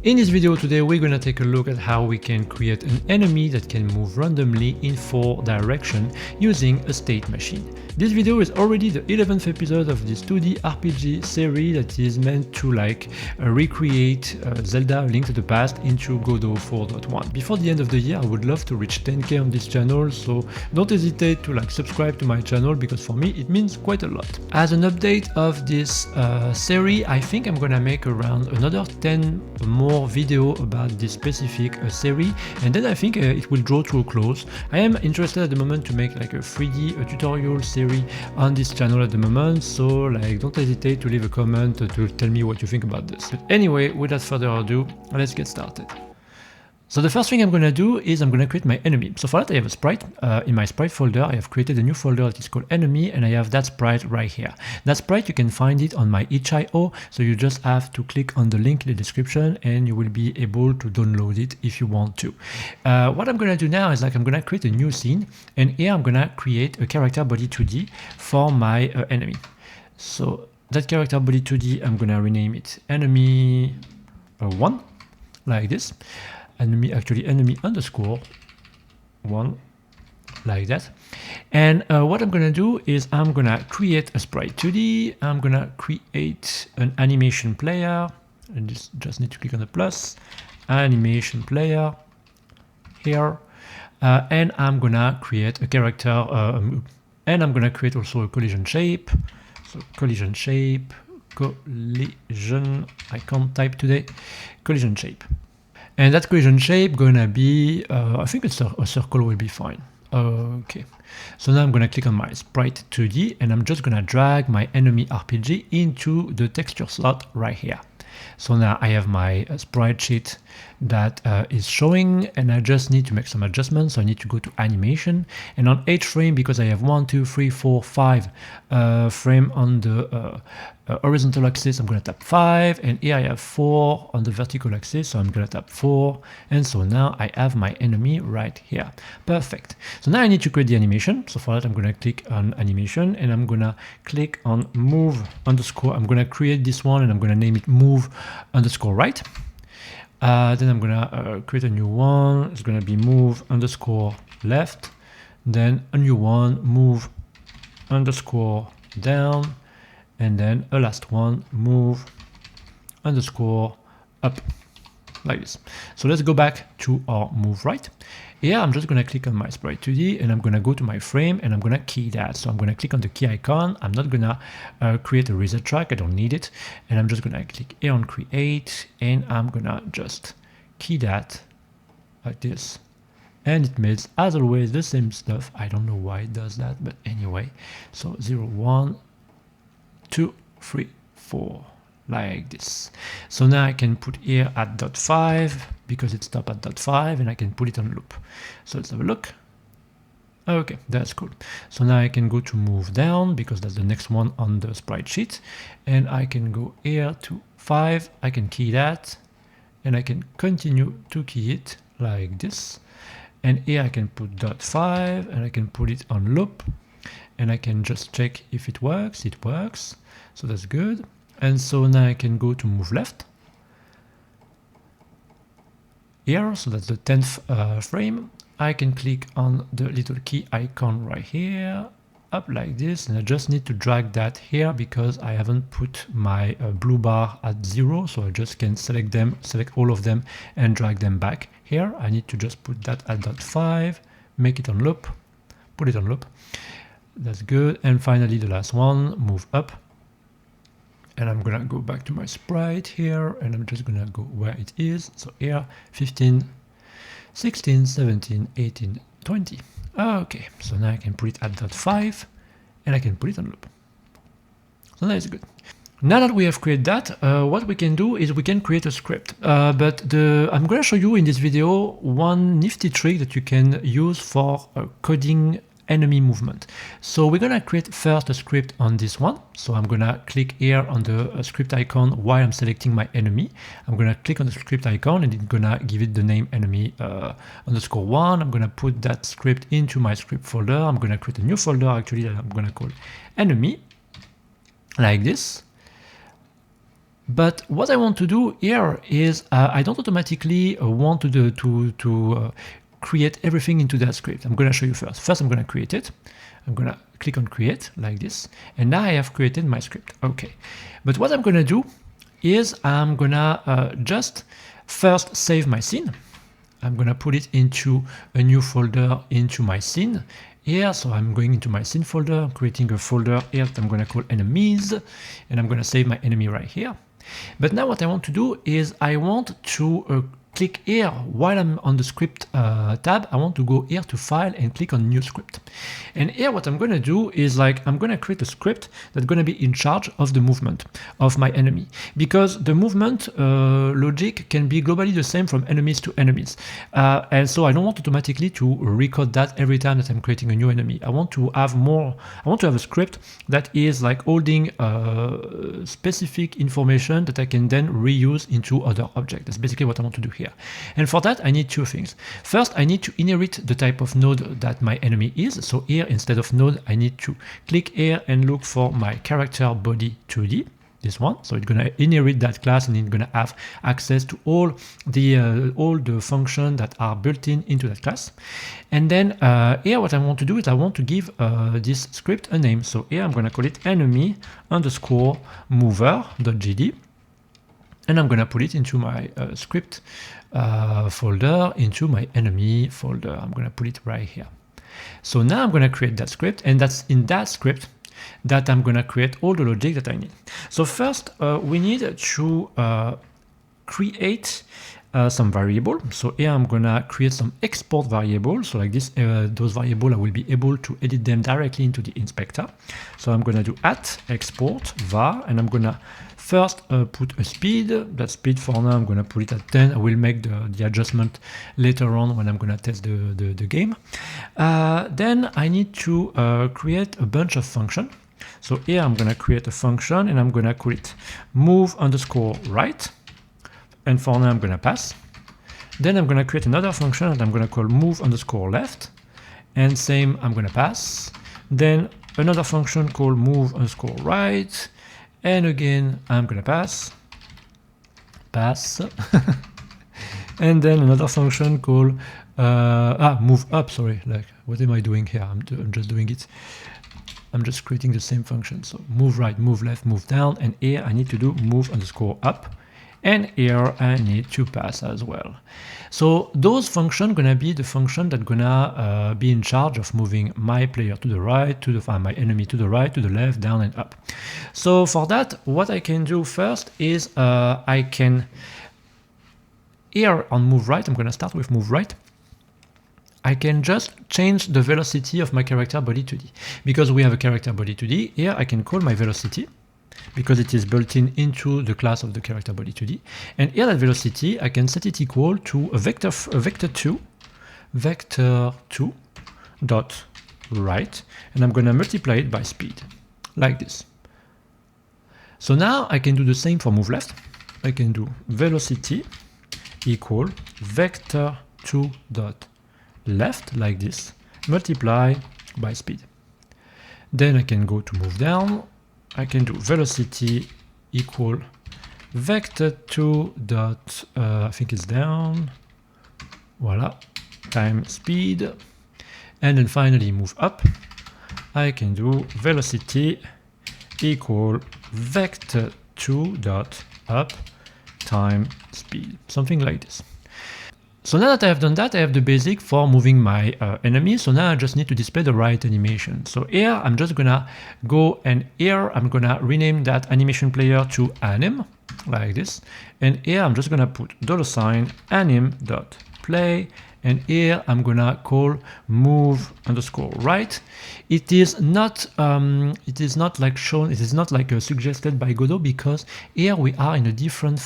In this video today, we're gonna take a look at how we can create an enemy that can move randomly in 4 directions using a state machine. This video is already the 11th episode of this 2D RPG series that is meant to recreate Zelda: A Link to the Past into Godot 4.1. Before the end of the year, I would love to reach 10k on this channel, so don't hesitate to subscribe to my channel because for me it means quite a lot. As an update of this series, I think I'm gonna make around another 10 more video about this specific series, and then I think it will draw to a close. I am interested at the moment to make a 3D tutorial series on this channel at the moment, so don't hesitate to leave a comment to tell me what you think about this. But anyway, without further ado, let's get started. So the first thing I'm going to do is I'm going to create my enemy. So for that I have a sprite. In my sprite folder I have created a new folder that is called enemy, and I have that sprite right here. That sprite, you can find it on my itch.io, so you just have to click on the link in the description and you will be able to download it if you want to. What I'm going to do now is I'm going to create a new scene, and here I'm going to create a character body 2D for my enemy. So that character body 2D, I'm going to rename it enemy 1, like this. Enemy underscore 1, like that. And what I'm gonna do is I'm gonna create a sprite 2D. I'm gonna create an animation player, and just need to click on the plus animation player here, and I'm gonna create a character, and I'm gonna create also a collision shape. So collision shape, I can't type today, collision shape. And that collision shape gonna be, I think it's a circle will be fine. Okay, so now I'm gonna click on my sprite 2D, and I'm just gonna drag my enemy RPG into the texture slot right here. So now I have my sprite sheet that is showing, and I just need to make some adjustments. So I need to go to animation, and on each frame, because I have 1, 2, 3, 4, 5 frame on the horizontal axis, I'm going to tap 5, and here I have 4 on the vertical axis, so I'm going to tap 4, and so now I have my enemy right here. Perfect. So now I need to create the animation. So for that I'm going to click on animation, and I'm going to click on move underscore. I'm going to create this one, and I'm going to name it move underscore right. Then I'm going to create a new one. It's going to be move underscore left. Then a new one, move underscore down. And then a last one, move underscore up, like this. So let's go back to our move right. Here I'm just going to click on my sprite 2D, and I'm going to go to my frame, and I'm going to key that. So I'm going to click on the key icon. I'm not going to create a reset track, I don't need it. And I'm just going to click here on create, and I'm going to just key that like this. And it makes, as always, the same stuff. I don't know why it does that, but anyway. So 0, 1, 2, 3, 4, like this. So now I can put here at .5 because it stopped at .5, and I can put it on loop. So let's have a look. Okay, that's cool. So now I can go to move down because that's the next one on the sprite sheet, and I can go here to 5. I can key that, and I can continue to key it like this. And here I can put .5, and I can put it on loop, and I can just check if it works. It works, so that's good. And so now I can go to move left here, so that's the 10th frame. I can click on the little key icon right here, up like this, and I just need to drag that here because I haven't put my blue bar at 0, so I just can select all of them and drag them back here. I need to just put that at .5, make it on loop, put it on loop. That's good. And finally the last one, move up, and I'm gonna go back to my sprite here, and I'm just gonna go where it is. So here 15, 16, 17, 18, 20. Okay, so now I can put it at .5, and I can put it on loop. So that is good. Now that we have created that, what we can do is we can create a script. I'm going to show you in this video one nifty trick that you can use for coding enemy movement. So we're going to create first a script on this one. So I'm going to click here on the script icon while I'm selecting my enemy. I'm going to click on the script icon, and it's going to give it the name enemy underscore 1. I'm going to put that script into my script folder. I'm going to create a new folder actually that I'm going to call enemy, like this. But what I want to do here is I don't automatically want to create everything into that script. I'm going to show you first. First, I'm going to create it. I'm going to click on create like this. And now I have created my script. Okay. But what I'm going to do is I'm going to just first save my scene. I'm going to put it into a new folder into my scene here. So I'm going into my scene folder, creating a folder here that I'm going to call enemies, and I'm going to save my enemy right here. But now what I want to do is I want to click here while I'm on the script tab. I want to go here to file and click on new script. And here what I'm going to do is like I'm going to create a script that's going to be in charge of the movement of my enemy, because the movement logic can be globally the same from enemies to enemies. And so I don't want automatically to record that every time that I'm creating a new enemy. I want to have a script that is like holding specific information that I can then reuse into other objects. That's basically what I want to do here. And for that, I need two things. First, I need to inherit the type of node that my enemy is. So here, instead of node, I need to click here and look for my character body 2D, this one. So it's going to inherit that class, and it's going to have access to all the functions that are built into that class. And then here, what I want to do is I want to give this script a name. So here, I'm going to call it enemy underscore mover.gd. And I'm going to put it into my script folder, into my enemy folder. I'm going to put it right here. So now I'm going to create that script, and that's in that script that I'm going to create all the logic that I need. So first, we need to create some variable. So here I'm going to create some export variables. So like this, those variables, I will be able to edit them directly into the inspector. So I'm going to do @export var, and I'm going to first put a speed. That speed for now, I'm going to put it at 10. I will make the adjustment later on when I'm going to test the game. Then I need to create a bunch of functions. So here I'm going to create a function, and I'm going to call it move underscore right. And for now, I'm going to pass. Then I'm going to create another function that I'm going to call move underscore left. And same, I'm going to pass. Then another function called move underscore right. And again, I'm going to pass. And then another function called move up. Sorry, like what am I doing here? I'm just doing it. I'm just creating the same function. So move right, move left, move down. And here I need to do move underscore up. And here I need to pass as well. So those functions gonna be the function that gonna be in charge of moving my player to the right, my enemy to the right, to the left, down and up. So for that, what I can do first is I can, here on move right, I'm gonna start with move right. I can just change the velocity of my character body 2D. Because we have a character body 2D, here I can call my velocity, because it is built into the class of the character body 2D. And here that velocity, I can set it equal to a vector2 dot right, and I'm going to multiply it by speed, like this. So now I can do the same for move left. I can do velocity equal vector2 dot left, like this, multiply by speed. Then I can go to move down. I can do velocity equal vector2 dot, I think it's down, voila, times speed. And then finally move up. I can do velocity equal vector2 dot up times speed, something like this. So now that I have done that, I have the basic for moving my enemy. So now I just need to display the right animation. So here I'm just gonna go, and here I'm gonna rename that animation player to anim, like this. And here I'm just gonna put $anim.play, and here I'm gonna call move underscore right. It is not like shown, it is not like suggested by Godot, because here we are in a different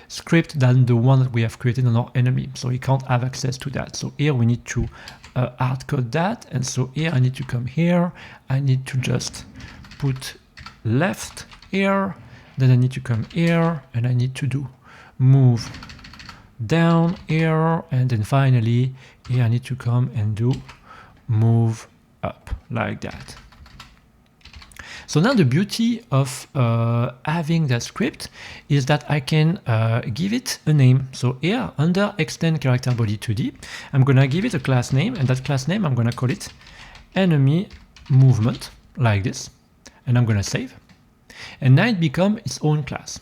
script than the one that we have created on our enemy, so he can't have access to that. So here we need to hard code that, and so here I need to come here, I need to just put left here, then I need to come here, and I need to do move down here, and then finally here I need to come and do move up, like that. So now the beauty of having that script is that I can give it a name. So here under extend character body 2D, I'm gonna give it a class name, and that class name I'm gonna call it enemy movement, like this, and I'm gonna save. And now it becomes its own class.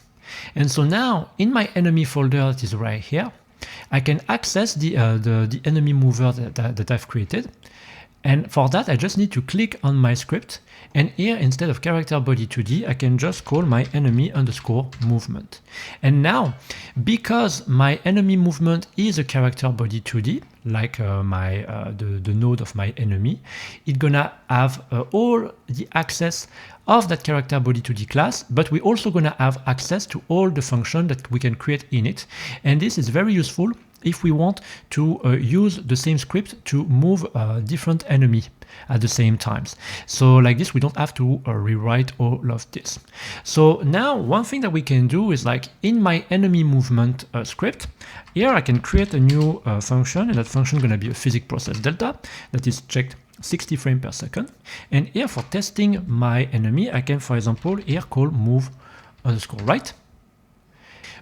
And so now in my enemy folder that is right here, I can access the enemy mover that I've created. And for that, I just need to click on my script. And here, instead of character body 2D, I can just call my enemy underscore movement. And now, because my enemy movement is a character body 2D, like the node of my enemy, it's gonna have all the access of that character body 2D class, but we're also gonna have access to all the functions that we can create in it. And this is very useful if we want to use the same script to move different enemy at the same times. So like this, we don't have to rewrite all of this. So now one thing that we can do is like in my enemy movement script, here I can create a new function, and that function is going to be a physics process delta that is checked 60 frames per second. And here for testing my enemy, I can, for example, here call move underscore right.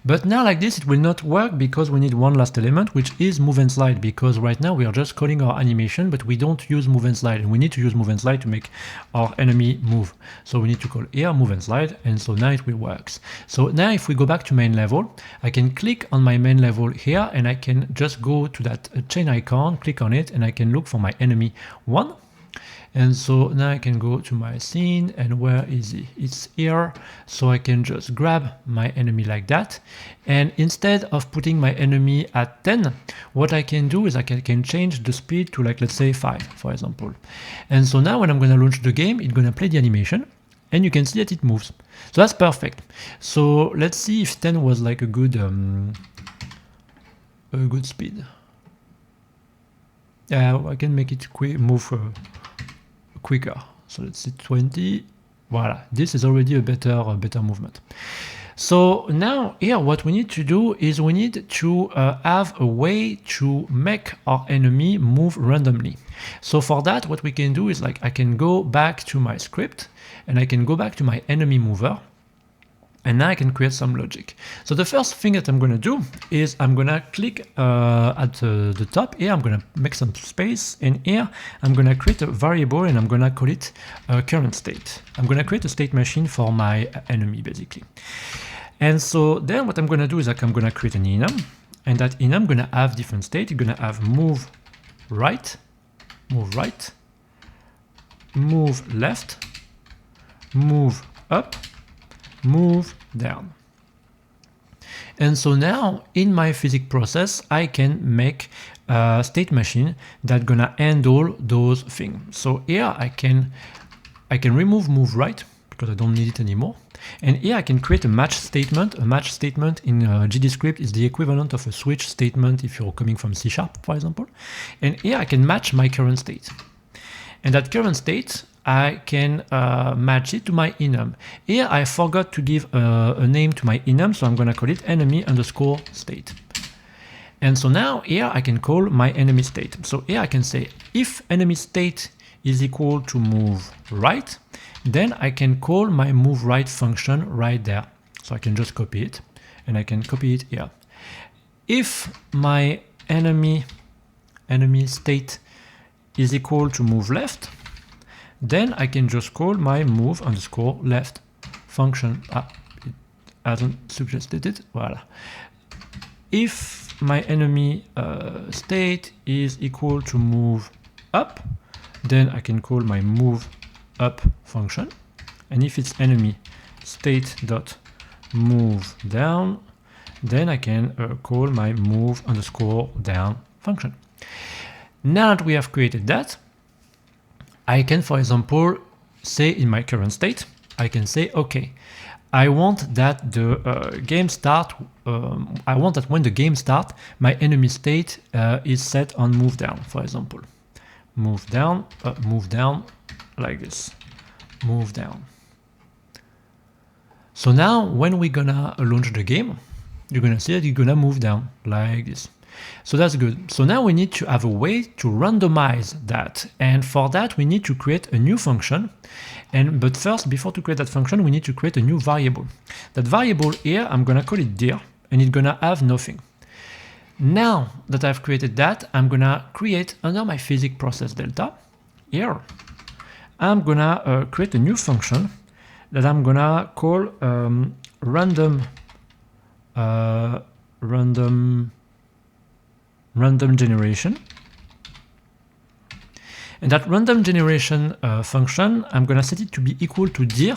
But now like this, it will not work because we need one last element, which is move and slide, because right now we are just calling our animation, but we don't use move and slide, and we need to use move and slide to make our enemy move. So we need to call here move and slide, and so now it will work. So now if we go back to main level, I can click on my main level here, and I can just go to that chain icon, click on it, and I can look for my enemy 1. And so now I can go to my scene, and where is he? It's here. So I can just grab my enemy like that. And instead of putting my enemy at 10, what I can do is I can change the speed to, like, let's say 5, for example. And so now when I'm going to launch the game, it's going to play the animation, and you can see that it moves. So that's perfect. So let's see if 10 was like a good speed. Yeah, I can make it move quicker. So let's see 20. Voila, this is already a better movement. So now here what we need to do is we need to have a way to make our enemy move randomly. So for that, what we can do is like I can go back to my script, and I can go back to my enemy mover, and now I can create some logic. So the first thing that I'm going to do is I'm going to click at the top here. I'm going to make some space, and here I'm going to create a variable, and I'm going to call it current state. I'm going to create a state machine for my enemy basically. And so then what I'm going to do is like I'm going to create an enum, and that enum I'm going to have different state. You're going to have move right, move left, move up, move down. And so now in my physics process, I can make a state machine that's gonna handle those things. So here I can remove move right because I don't need it anymore. And here I can create a match statement. A match statement in GDScript is the equivalent of a switch statement if you're coming from C#, for example. And here I can match my current state. And that current state, I can match it to my enum. Here I forgot to give a name to my enum, so I'm going to call it enemy underscore state. And so now here I can call my enemy state. So here I can say if enemy state is equal to move right, then I can call my move right function right there. So I can just copy it, and I can copy it here. If my enemy state is equal to move left, then I can just call my move underscore left function. It hasn't suggested it. Voila. If my enemy state is equal to move up, then I can call my move up function. And if it's enemy state dot move down, then I can call my move underscore down function. Now that we have created that, I can, for example, say in my current state, I can say, okay, I want that the game start. I want that when the game starts, my enemy state is set on move down, for example. Move down, like this. Move down. So now when we're gonna launch the game, you're gonna see that you're gonna move down like this. So that's good. So now we need to have a way to randomize that. And for that, we need to create a new function. But first, before to create that function, we need to create a new variable. That variable here, I'm gonna call it dir, and it's gonna have nothing. Now that I've created that, I'm gonna create under my physics process delta here. I'm gonna create a new function that I'm gonna call random generation. And that random generation function, I'm gonna set it to be equal to dir.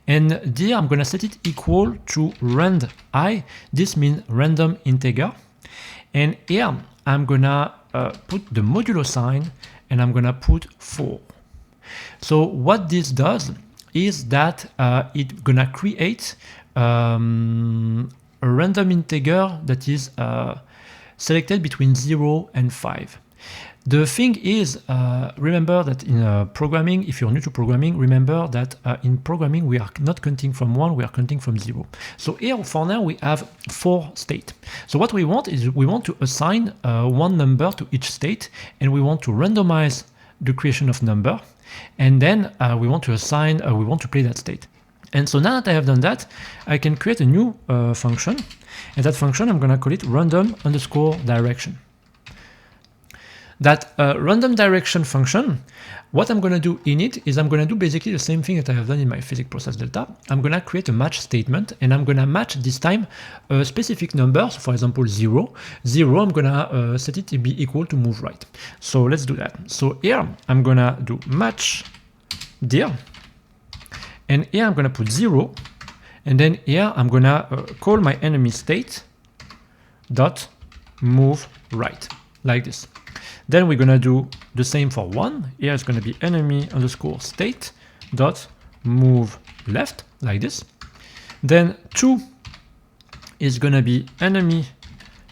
And dir, I'm gonna set it equal to rand I. This means random integer. And here, I'm gonna put the modulo sign, and I'm gonna put 4. So what this does is that it's gonna create a random integer that is selected between 0 and 5. The thing is, remember that in programming, if you're new to programming, remember that in programming, we are not counting from 1, we are counting from 0. So here, for now, we have 4 states. So what we want is we want to assign one number to each state, and we want to randomize the creation of number, and then we want to assign, we want to play that state. And so now that I have done that, I can create a new function, and that function, I'm gonna call it random_direction. That random direction function, what I'm gonna do in it is I'm gonna do basically the same thing that I have done in my physics process delta. I'm gonna create a match statement, and I'm gonna match this time a specific number, so for example 0. 0, I'm gonna set it to be equal to move right. So let's do that. So here, I'm gonna do match dir, and here I'm gonna put 0, and then here I'm gonna call my enemy state dot move right, like this. Then we're gonna do the same for 1. Here it's gonna be enemy underscore state dot move left, like this. Then 2 is gonna be enemy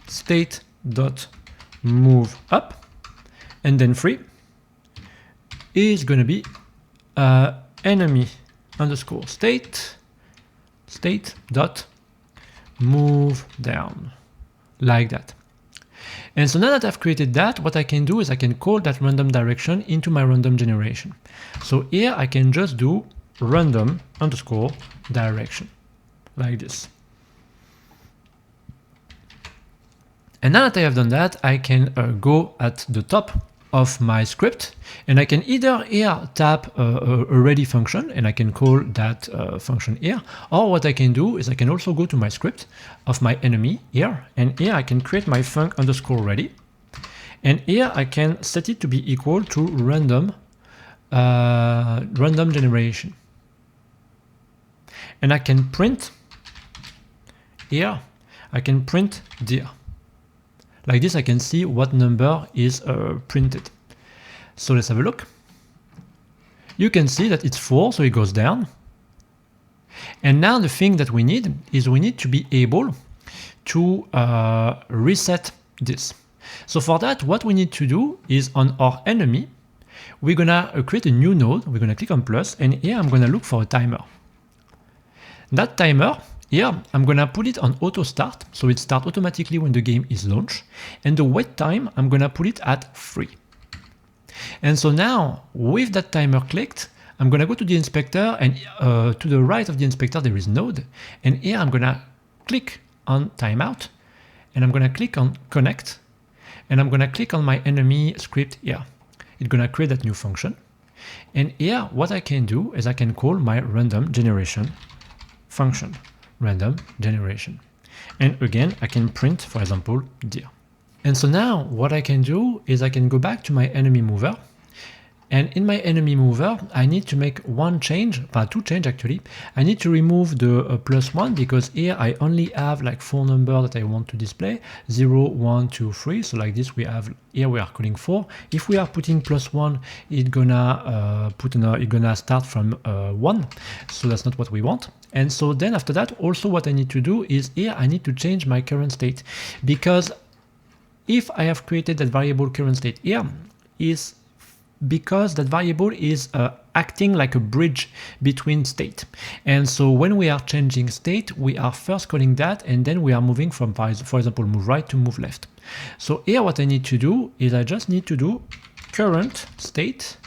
state dot move up, and then 3 is gonna be enemy underscore state dot move down, like that. And so now that I've created that, what I can do is I can call that random direction into my random generation. So here I can just do random underscore direction, like this. And now that I have done that, I can go at the top of my script, and I can either here tap a ready function, and I can call that function here, or what I can do is I can also go to my script of my enemy here, and here I can create my func underscore ready, and here I can set it to be equal to random generation, and I can print here, I can print dir. Like this, I can see what number is printed. So let's have a look. You can see that it's 4, so it goes down. And now the thing that we need is we need to be able to reset this. So for that, what we need to do is on our enemy, we're gonna create a new node. We're gonna click on plus, and here I'm gonna look for a timer. That timer, here, I'm gonna put it on auto start, so it starts automatically when the game is launched. And the wait time, I'm gonna put it at 3. And so now, with that timer clicked, I'm gonna go to the inspector, and to the right of the inspector, there is node. And here, I'm gonna click on timeout, and I'm gonna click on connect, and I'm gonna click on my enemy script here. It's gonna create that new function. And here, what I can do is I can call my random generation function. Random generation. And again, I can print, for example, dir. And so now what I can do is I can go back to my enemy mover. And in my enemy mover, I need to make one change, two change actually. I need to remove the +1 because here I only have like 4 numbers that I want to display, 0, 1, 2, 3. So like this, we have here we are calling 4. If we are putting +1, it's gonna start from 1. So that's not what we want. And so then after that, also what I need to do is here I need to change my current state, because if I have created that variable current state here, is because that variable is acting like a bridge between state. And so when we are changing state, we are first calling that, and then we are moving from, for example, move right to move left. So here what I need to do is I just need to do current state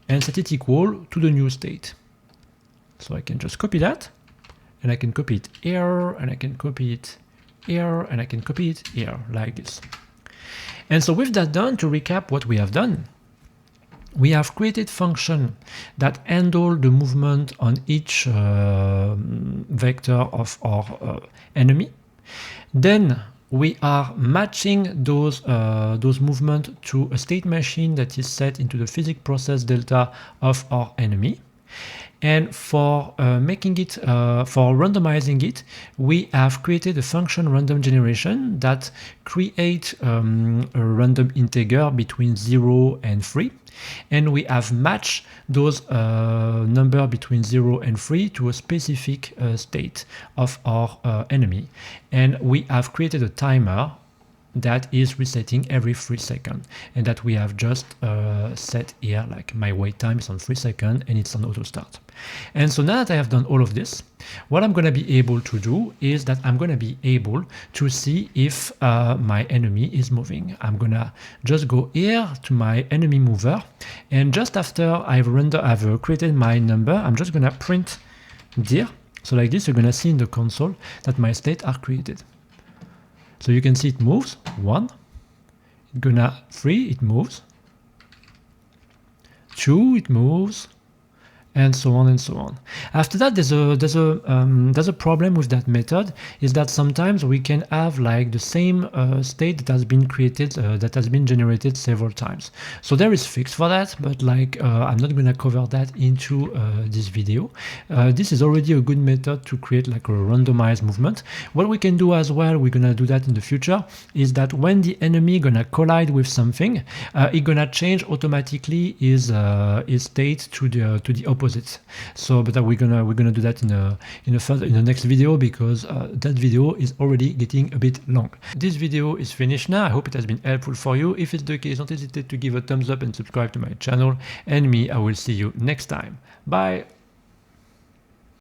and set it equal to the new state. So I can just copy that, and I can copy it here, and I can copy it here, and I can copy it here, like this. And so with that done, to recap what we have done, we have created function that handle the movement on each vector of our enemy. Then we are matching those movements to a state machine that is set into the physics process delta of our enemy. And for making it, for randomizing it, we have created a function random generation that creates a random integer between 0 and 3. And we have matched those number between 0 and 3 to a specific state of our enemy. And we have created a timer that is resetting every 3 seconds, and that we have just set here, like my wait time is on 3 seconds and it's on auto start. And so now that I have done all of this, what I'm going to be able to do is that I'm going to be able to see if my enemy is moving. I'm going to just go here to my enemy mover, and just after I've created my number, I'm just going to print dir. So like this, you're going to see in the console that my states are created. So you can see it moves, 1, 3, it moves, 2, it moves, and so on and so on. After that, there's a problem with that method, is that sometimes we can have like the same state that has been created, that has been generated several times. So there is fix for that, but like I'm not going to cover that into this video. This is already a good method to create like a randomized movement. What we can do as well, we're going to do that in the future, is that when the enemy going to collide with something, it's going to change automatically his state to the opposite. So, but we're gonna do that in the next video, because that video is already getting a bit long. This video is finished now. I hope it has been helpful for you. If it's the case, don't hesitate to give a thumbs up and subscribe to my channel. And me, I will see you next time. Bye.